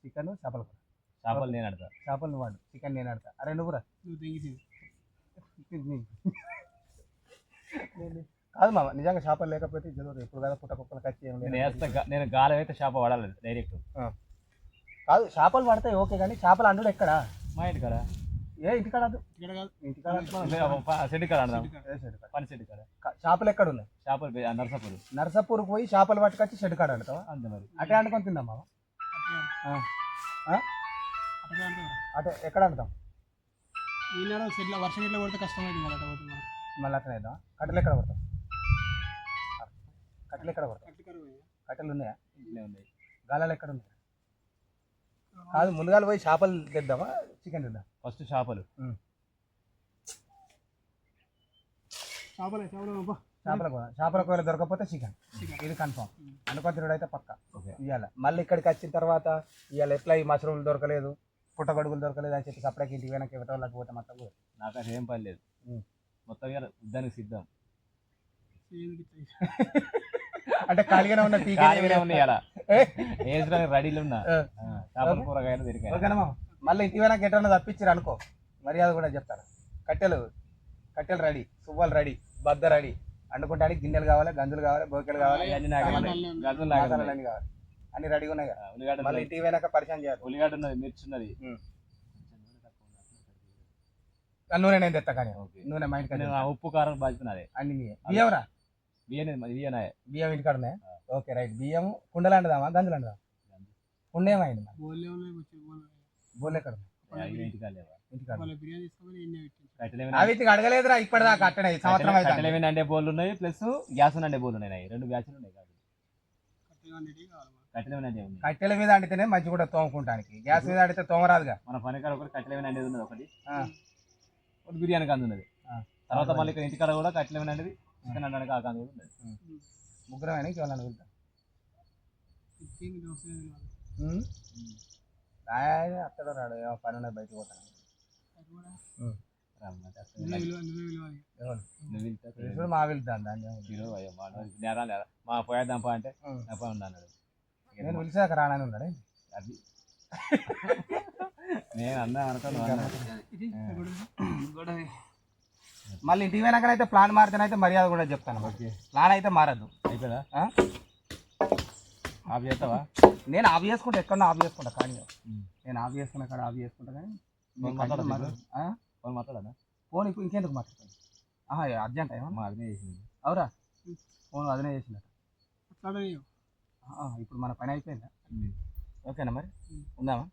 Chicken చేపల కూర. చేపలు నేను ఆడతా. చేపలు నువ్వు వాడు, చికెన్ నేను ఆడతా. అరే నువ్వురా. కాదు మామ, నిజంగా చేపలు లేకపోతే జరుగు ఇప్పుడు కదా పుట్ట కుక్కలకి వచ్చి ఏం లేదు. నేను గాలం అయితే చేప పడాలి డైరెక్ట్. కాదు చేపలు పడతాయి ఓకే, కానీ చేపలు అండు ఎక్కడ? మా ఇంటి కాడ. ఏ ఇంటికాడ ఇంటికాడ సెడ్డు కాడ ఆడదాం. పని సెడ్డు కాడ. చేపలు ఎక్కడ ఉన్నాయి? చేపలు నర్సాపూర్. నర్సాపూర్కి పోయి చేపలు పట్టుకొచ్చి షెడ్ కాడ ఆడతావా? అంతే మరి. అటే వండుకొని తిందాం మామ. అటే ఎక్కడ వండుతాం? వర్షం ఇట్లా కొడితే కష్టమైంది మళ్ళీ అట్లా వేద్దాం. కట్టెలు ఎక్కడ కొడతాం? కట్టెలు ఎక్కడ కొడతాం? కట్టెలు ఉన్నాయా? ఉన్నాయి. గాలాలు ఎక్కడ ఉన్నాయి? కాదు ముందుగా పోయి చేపలు తెద్దామా చికెన్ తెద్దాం? ఫస్ట్ చేపలు. చేపల కూర దొరకకపోతే చికెన్, ఇది కన్ఫామ్. అనుకొని తిరుడు అయితే పక్క ఇవ్వాలి. మళ్ళీ ఇక్కడికి వచ్చిన తర్వాత ఇవాళ ఎట్లా ఈ మష్రూమ్లు దొరకలేదు, పుట్టగొడుగులు దొరకలేదు అని చెప్పి సపరేట్ ఇంటికి వెనక ఇవ్వటం పోతే మొత్తం నాకు అది ఏం పని లేదు. మొత్తం యుద్ధానికి సిద్ధం. అంటే ఖాళీగానే ఉన్న ఉన్నాయి అలా రెడీలు ఉన్నా. చేపల కూరగాయలు దొరికాయి. ఓకేనా మళ్ళీ ఇంటి వెనక ఎట్లా తప్పించారు అనుకో, మర్యాద కూడా చెప్తారు. కట్టెలు రెడీ, సువ్వలు రెడీ, బద్ద రెడీ. వండుకుంటానికి గిన్నెలు కావాలి, గంజులు కావాలి, బోకెలు కావాలి, అన్ని కావాలి. అన్ని రెడీగా ఉన్నాయి కదా. ఉల్లిగడ్డ మళ్ళీ ఇంటి వెనక పరిచయం చేయాలి. ఉల్లిగడ్డ ఉన్నది, మిర్చి ఉన్నది. నూనె నేను తెస్తా కానీ నూనె మా ఇంటికి. ఉప్పు కారం బాధ్యత అన్ని బియ్యంరా? బియ్యం ఇంటికాడ ఉన్నాయి. Okay right. బియ్యం కుండలు అంటుదామా గంజులు అంటుదామా? కుండ ఏమైంది? బోల్ ఎక్కడ? అవి అడగలేదురా ఇప్పటిదాకా. అట్టనే సంవత్సరం అయితే అండే బోల్ ఉన్నాయి, ప్లస్ గ్యాస్ అండే బోల్ ఉన్నాయి. 2 గ్యాసులు ఉన్నాయి. కట్టెల మీద అండితేనే మంచి కూడా తోముకుంటానికి. గ్యాస్ మీద అడితే తోమరాదుగా. మన పనికాడ ఒకటి కట్టెల మీద అండేది ఉన్నది, ఒకటి బిర్యానీకి అందున్నది. తర్వాత మళ్ళీ ఇక్కడ ఇంటికాడ కూడా కట్టెల మీద అండేది, చికెన్ అనడానికి ఆ కందు కూడా ఉన్నది. ముగ్గురం అయినా కేవలం వెళ్తాం. అక్కడ రాడు, ఏమో పని ఉన్నది, బయటకు పోతాను. మా వెళ్తాను మా పోయేద్దాంపా అంటే అన్నాడు. నేను పిలిచాక రానని ఉన్నాడు. అది నేను అన్నా అనుకున్నాను. మళ్ళీ ఇంటికి పోయినాకనైతే ప్లాన్ మారితేనైతే మర్యాద కూడా చెప్తాను. ప్లాన్ అయితే మారద్దు. అయిపోయిందా? ఆఫ్ చేస్తావా? నేను ఆఫ్ చేసుకుంటా, ఎక్కడన్నా ఆఫ్ చేసుకుంటా. కానీ నేను ఆఫ్ చేసుకున్నా కాడ ఆఫ్ చేసుకుంటా. కానీ ఫోన్ మాట్లాడదా? ఫోన్ ఇప్పుడు ఇంకెందుకు మాట్లాడతాను? అర్జెంట్ ఏమో. మా అదినే చేసింది. అవురా? ఫోన్ అదినే చేసిందట. ఇప్పుడు మన పని అయిపోయిందా? ఓకేనా మరి ఉందామా?